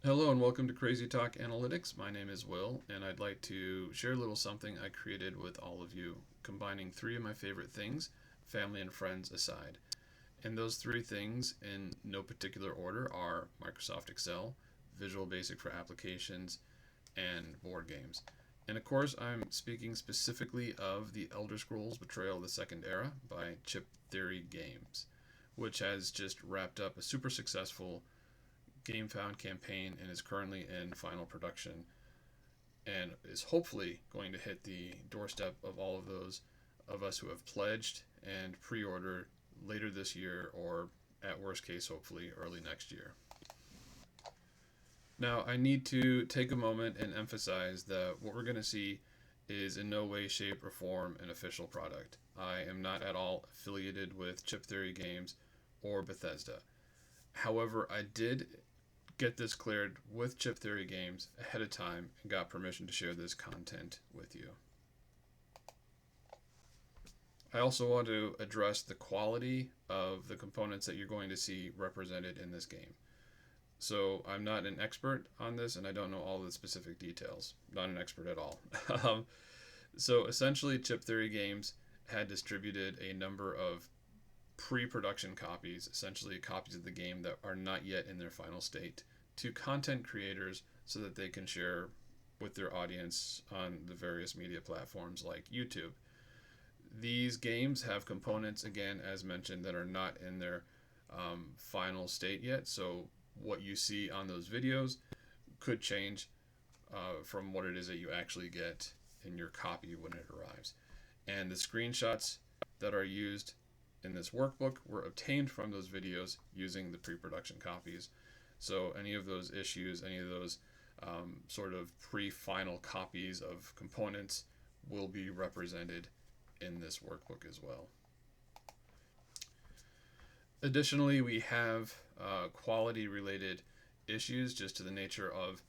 Hello and welcome to Crazy Talk Analytics. My name is Will, and I'd like to share a little something I created with all of you, combining three of my favorite things, family and friends aside. And those three things, in no particular order, are Microsoft Excel, Visual Basic for applications, and board games. And of course, I'm speaking specifically of the Elder Scrolls Betrayal: The Second Era by Chip Theory Games, which has just wrapped up a super successful GameFound campaign and is currently in final production and is hopefully going to hit the doorstep of all of those of us who have pledged and pre-ordered later this year, or at worst case hopefully early next year. Now I need to take a moment and emphasize that what we're going to see is in no way, shape, or form an official product. I am not at all affiliated with Chip Theory Games or Bethesda. However, I did get this cleared with Chip Theory Games ahead of time and got permission to share this content with you. I also want to address the quality of the components that you're going to see represented in this game. So I'm not an expert on this and I don't know all the specific details. Not an expert at all. So essentially, Chip Theory Games had distributed a number of pre-production copies, essentially copies of the game that are not yet in their final state, to content creators so that they can share with their audience on the various media platforms like YouTube. These games have components, again, as mentioned, that are not in their final state yet. So what you see on those videos could change from what it is that you actually get in your copy when it arrives. And the screenshots that are used in this workbook were obtained from those videos using the pre-production copies. So any of those issues, any of those sort of pre-final copies of components will be represented in this workbook as well. Additionally, we have quality related issues just to the nature of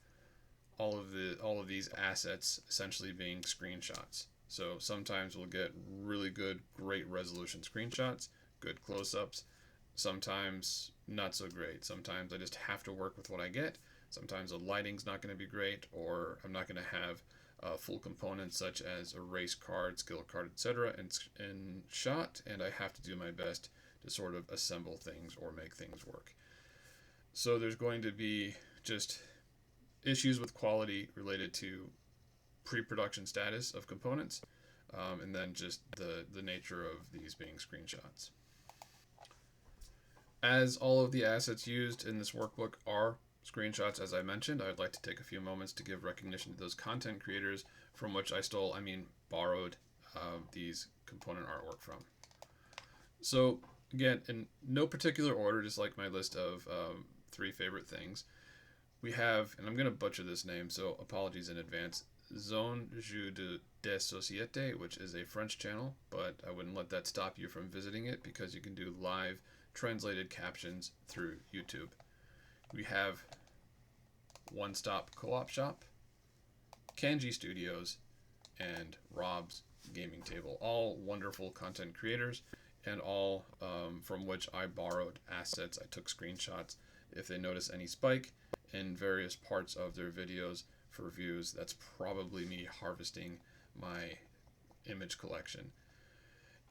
all of these assets essentially being screenshots. So sometimes we'll get really good, great resolution screenshots, good close-ups. Sometimes not so great. Sometimes I just have to work with what I get. Sometimes the lighting's not going to be great, or I'm not going to have full components such as a race card, skill card, etc. in shot, and I have to do my best to sort of assemble things or make things work. So there's going to be just issues with quality related to pre-production status of components, and then just the nature of these being screenshots. As all of the assets used in this workbook are screenshots, as I mentioned, I'd like to take a few moments to give recognition to those content creators from which borrowed these component artwork from. So again, in no particular order, just like my list of three favorite things, we have, and I'm going to butcher this name, so apologies in advance, Zone Jeu de Société, which is a French channel, but I wouldn't let that stop you from visiting it because you can do live translated captions through YouTube. We have One Stop Co-op Shop, Kanji Studios, and Rob's Gaming Table. All wonderful content creators, and all from which I borrowed assets. I took screenshots. If they notice any spike in various parts of their videos for views, that's probably me harvesting my image collection.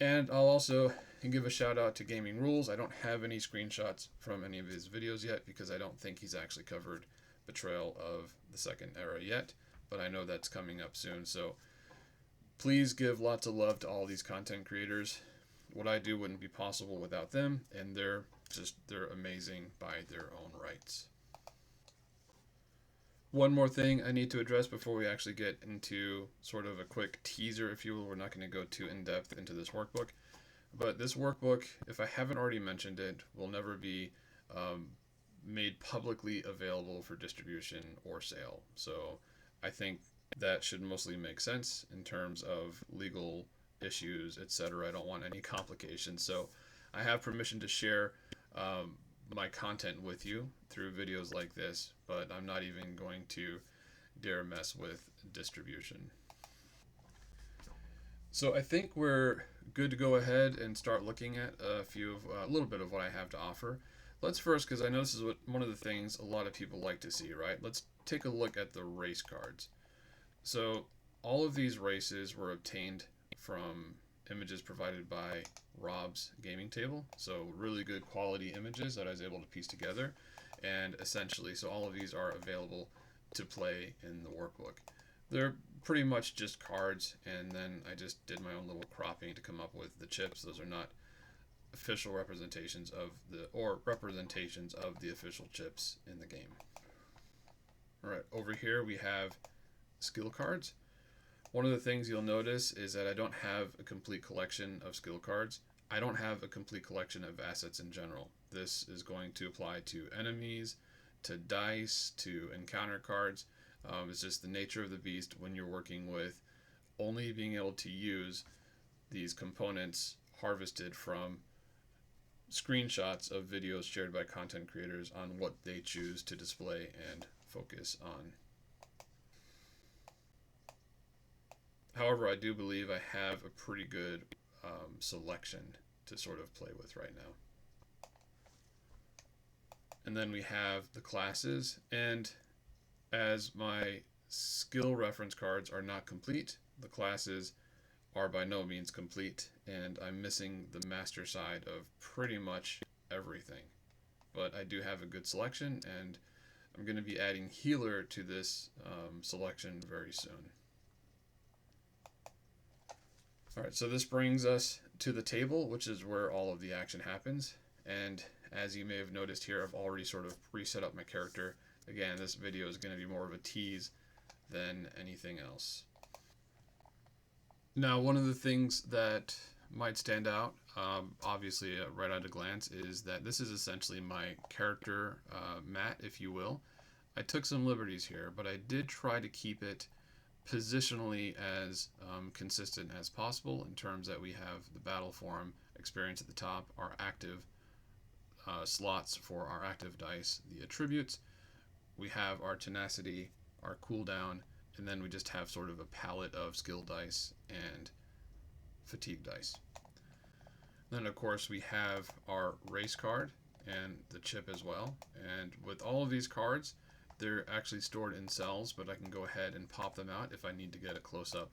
And I'll also give a shout out to Gaming Rules. I don't have any screenshots from any of his videos yet because I don't think he's actually covered Betrayal of the Second Era yet, but I know that's coming up soon. So please give lots of love to all these content creators. What I do wouldn't be possible without them, and they're amazing by their own rights. One more thing I need to address before we actually get into sort of a quick teaser, if you will. We're not going to go too in depth into this workbook, but this workbook, if I haven't already mentioned it, will never be made publicly available for distribution or sale. So I think that should mostly make sense in terms of legal issues, etc. I don't want any complications. So I have permission to share my content with you through videos like this, but I'm not even going to dare mess with distribution. So I think we're good to go ahead and start looking at a little bit of what I have to offer. Let's first, because I know this is one of the things a lot of people like to see, right? Let's take a look at the race cards. So all of these races were obtained from images provided by Rob's gaming table. So really good quality images that I was able to piece together. And essentially, so all of these are available to play in the workbook. They're pretty much just cards, and then I just did my own little cropping to come up with the chips. Those are not official representations of the official chips in the game. All right, over here we have skill cards. One of the things you'll notice is that I don't have a complete collection of skill cards. I don't have a complete collection of assets in general. This is going to apply to enemies, to dice, to encounter cards. It's just the nature of the beast when you're working with only being able to use these components harvested from screenshots of videos shared by content creators on what they choose to display and focus on. However, I do believe I have a pretty good selection to sort of play with right now. And then we have the classes, and as my skill reference cards are not complete, the classes are by no means complete, and I'm missing the master side of pretty much everything. But I do have a good selection, and I'm going to be adding healer to this selection very soon. Alright, so this brings us to the table, which is where all of the action happens. And as you may have noticed here, I've already sort of reset up my character. Again, this video is going to be more of a tease than anything else. Now, one of the things that might stand out, obviously right at a glance, is that this is essentially my character mat, if you will. I took some liberties here, but I did try to keep it positionally as consistent as possible in terms that we have the battle forum experience at the top, our active slots for our active dice, the attributes. We have our tenacity, our cooldown, and then we just have sort of a palette of skill dice and fatigue dice. Then of course we have our race card and the chip as well. And with all of these cards, they're actually stored in cells, but I can go ahead and pop them out if I need to get a close-up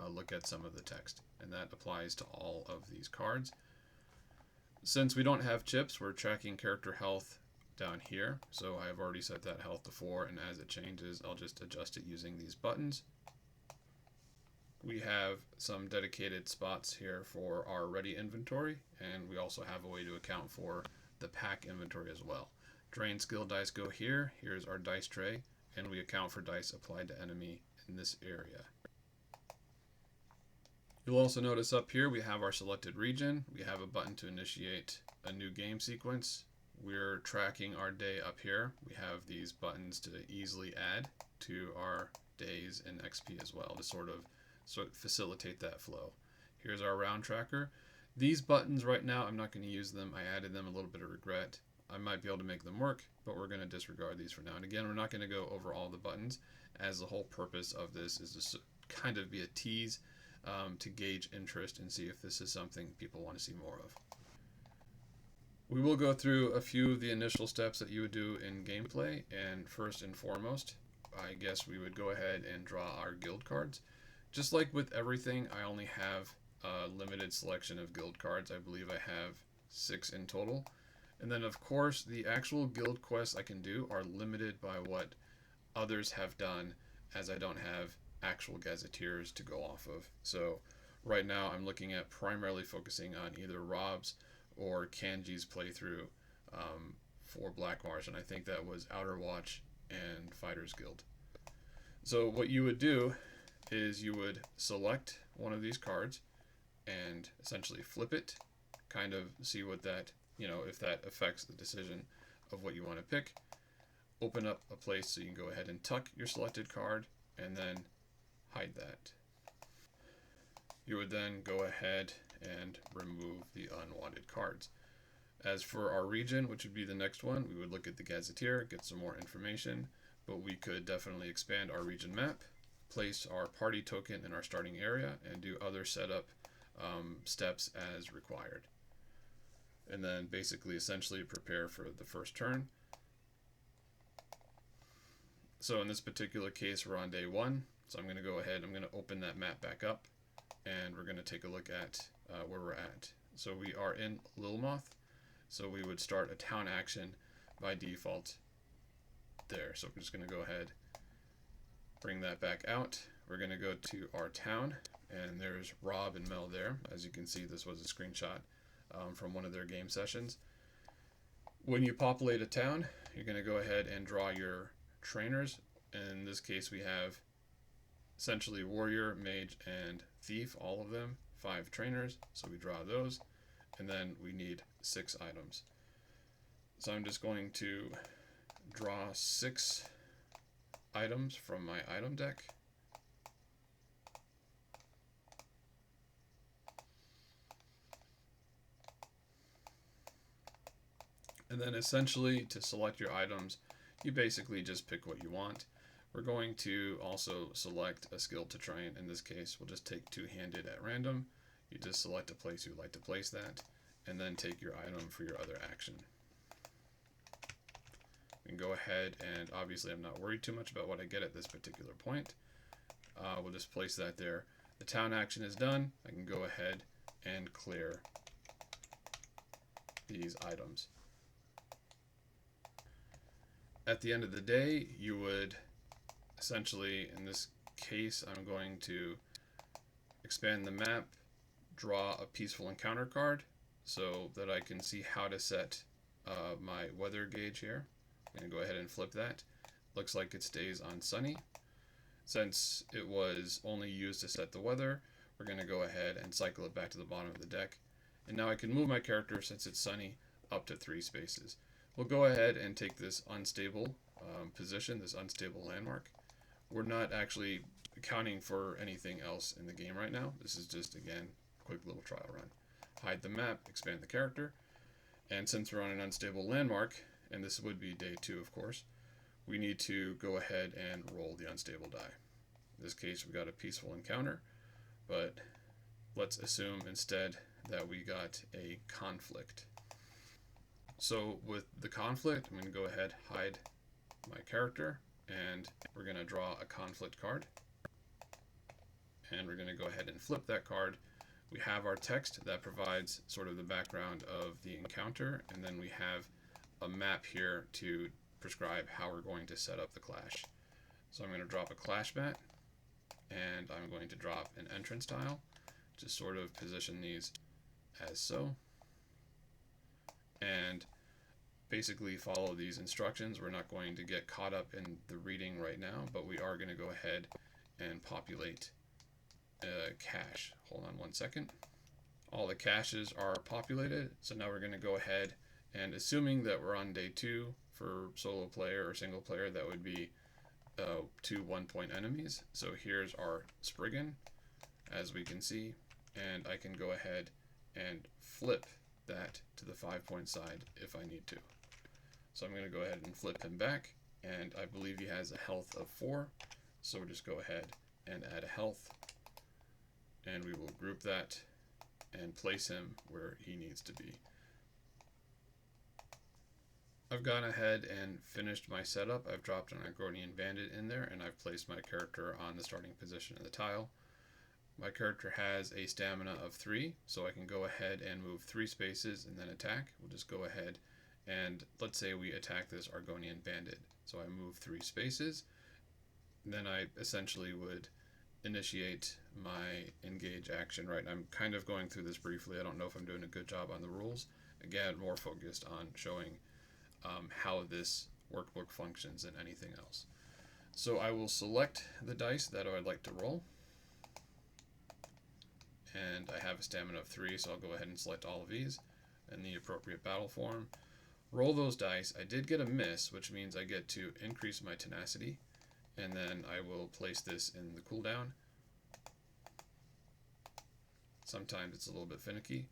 look at some of the text. And that applies to all of these cards. Since we don't have chips, we're tracking character health down here. So I have already set that health to 4, and as it changes, I'll just adjust it using these buttons. We have some dedicated spots here for our ready inventory, and we also have a way to account for the pack inventory as well. Drain skill dice go here. Here's our dice tray, and we account for dice applied to enemy in this area. You'll also notice up here we have our selected region. We have a button to initiate a new game sequence. We're tracking our day up here. We have these buttons to easily add to our days in XP as well to sort of facilitate that flow. Here's our round tracker. These buttons right now, I'm not going to use them. I added them a little bit of regret. I might be able to make them work, but we're going to disregard these for now. And again, we're not going to go over all the buttons, as the whole purpose of this is to kind of be a tease to gauge interest and see if this is something people want to see more of. We will go through a few of the initial steps that you would do in gameplay, and first and foremost, I guess we would go ahead and draw our guild cards. Just like with everything, I only have a limited selection of guild cards. I believe I have 6 in total. And then of course, the actual guild quests I can do are limited by what others have done, as I don't have actual gazetteers to go off of. So right now I'm looking at primarily focusing on either Rob's or Kanji's playthrough for Black Marsh, and I think that was Outer Watch and Fighters Guild. So what you would do is you would select one of these cards and essentially flip it, kind of see what that, if that affects the decision of what you want to pick. Open up a place so you can go ahead and tuck your selected card and then hide that. You would then go ahead and remove the unwanted cards. As for our region, which would be the next one, we would look at the gazetteer, get some more information, but we could definitely expand our region map, place our party token in our starting area, and do other setup steps as required. and then basically essentially prepare for the first turn. So in this particular case, we're on day 1. So I'm going to go ahead, I'm going to open that map back up, and we're going to take a look at where we're at. So we are in Lilmoth, so we would start a town action by default there. So we're just going to go ahead, bring that back out. We're going to go to our town, and there's Rob and Mel there. As you can see, this was a screenshot from one of their game sessions. When you populate a town, you're going to go ahead and draw your trainers. In this case, we have essentially warrior, mage, and thief, all of them, 5 trainers. So we draw those, and then we need 6 items. So I'm just going to draw 6 items from my item deck. And then essentially to select your items, you basically just pick what you want. We're going to also select a skill to train. In this case, we'll just take two-handed at random. You just select a place you'd like to place that, and then take your item for your other action. We can go ahead, and obviously I'm not worried too much about what I get at this particular point. We'll just place that there. The town action is done. I can go ahead and clear these items. At the end of the day, you would essentially, in this case, I'm going to expand the map, draw a peaceful encounter card so that I can see how to set my weather gauge here. I'm going to go ahead and flip that. Looks like it stays on sunny. Since it was only used to set the weather, we're going to go ahead and cycle it back to the bottom of the deck. And now I can move my character, since it's sunny, up to 3 spaces. We'll go ahead and take this unstable position, this unstable landmark. We're not actually accounting for anything else in the game right now. This is just, again, a quick little trial run. Hide the map, expand the character, and since we're on an unstable landmark, and this would be day 2 of course, we need to go ahead and roll the unstable die. In this case, we got a peaceful encounter, but let's assume instead that we got a conflict. So with the conflict, I'm going to go ahead, hide my character, and we're going to draw a conflict card. And we're going to go ahead and flip that card. We have our text that provides sort of the background of the encounter, and then we have a map here to prescribe how we're going to set up the clash. So I'm going to drop a clash mat, and I'm going to drop an entrance tile to sort of position these as so. And basically follow these instructions. We're not going to get caught up in the reading right now, but we are going to go ahead and populate a cache. Hold on one second. All the caches are populated, so now we're going to go ahead and, assuming that we're on day 2 for solo player or single player, that would be 2 1-point enemies. So here's our Spriggan, as we can see, and I can go ahead and flip that to the 5-point side if I need to. So I'm going to go ahead and flip him back, and I believe he has a health of 4, so we'll just go ahead and add a health, and we will group that and place him where he needs to be. I've gone ahead and finished my setup. I've dropped an Argonian Bandit in there, and I've placed my character on the starting position of the tile. My character has a stamina of 3, so I can go ahead and move 3 spaces and then attack. We'll just go ahead and let's say we attack this Argonian Bandit. So I move 3 spaces, and then I essentially would initiate my engage action, right? I'm kind of going through this briefly. I don't know if I'm doing a good job on the rules. Again, more focused on showing how this workbook functions than anything else. So I will select the dice that I'd like to roll. And I have a stamina of 3, so I'll go ahead and select all of these in the appropriate battle form. Roll those dice. I did get a miss, which means I get to increase my tenacity, and then I will place this in the cooldown. Sometimes it's a little bit finicky.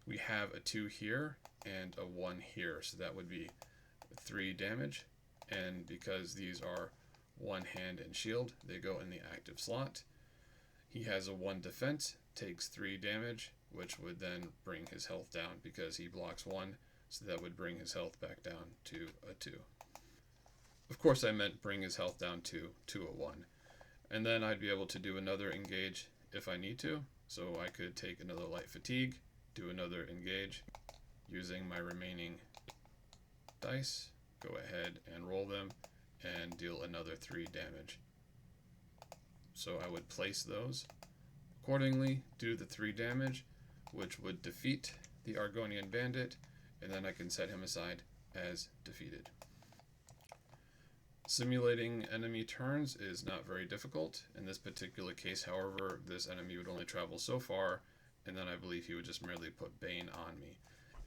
We have a 2 here and a 1 here, so that would be 3 damage, and because these are 1 hand and shield, they go in the active slot. He has a 1 defense, takes 3 damage, which would then bring his health down because he blocks 1, so that would bring his health back down to a 2. Of course, I meant bring his health down to a 1. And then I'd be able to do another engage if I need to. So I could take another light fatigue, do another engage using my remaining dice, go ahead and roll them, and deal another 3 damage. So I would place those accordingly, do the 3 damage, which would defeat the Argonian bandit, and then I can set him aside as defeated. Simulating enemy turns is not very difficult. In this particular case, however, this enemy would only travel so far, and then I believe he would just merely put Bane on me.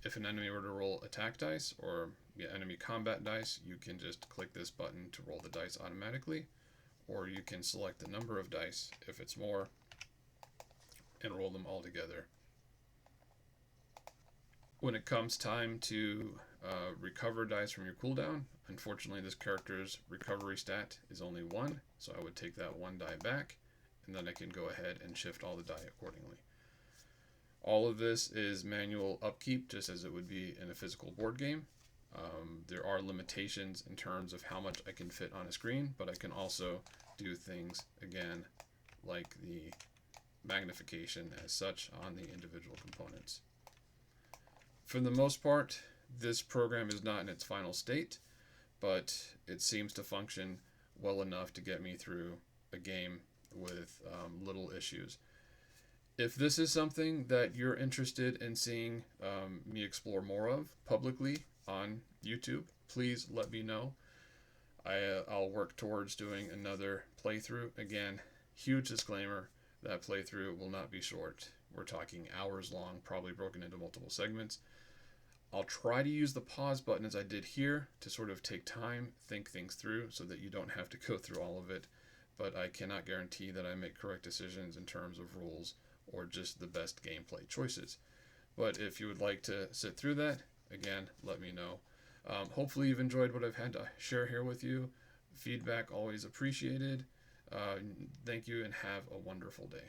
If an enemy were to roll attack dice or enemy combat dice, you can just click this button to roll the dice automatically, or you can select the number of dice if it's more and roll them all together. When it comes time to recover dice from your cooldown, unfortunately this character's recovery stat is only 1, so I would take that 1 die back, and then I can go ahead and shift all the die accordingly. All of this is manual upkeep, just as it would be in a physical board game. There are limitations in terms of how much I can fit on a screen, but I can also do things, again, like the magnification as such on the individual components. For the most part, this program is not in its final state, but it seems to function well enough to get me through a game with little issues. If this is something that you're interested in seeing me explore more of publicly on YouTube, please let me know. I'll work towards doing another playthrough. Again, huge disclaimer, that playthrough will not be short. We're talking hours long, probably broken into multiple segments. I'll try to use the pause button as I did here to sort of take time, think things through so that you don't have to go through all of it, but I cannot guarantee that I make correct decisions in terms of rules or just the best gameplay choices. But if you would like to sit through that, again, let me know. Hopefully you've enjoyed what I've had to share here with you. Feedback always appreciated. Thank you and have a wonderful day.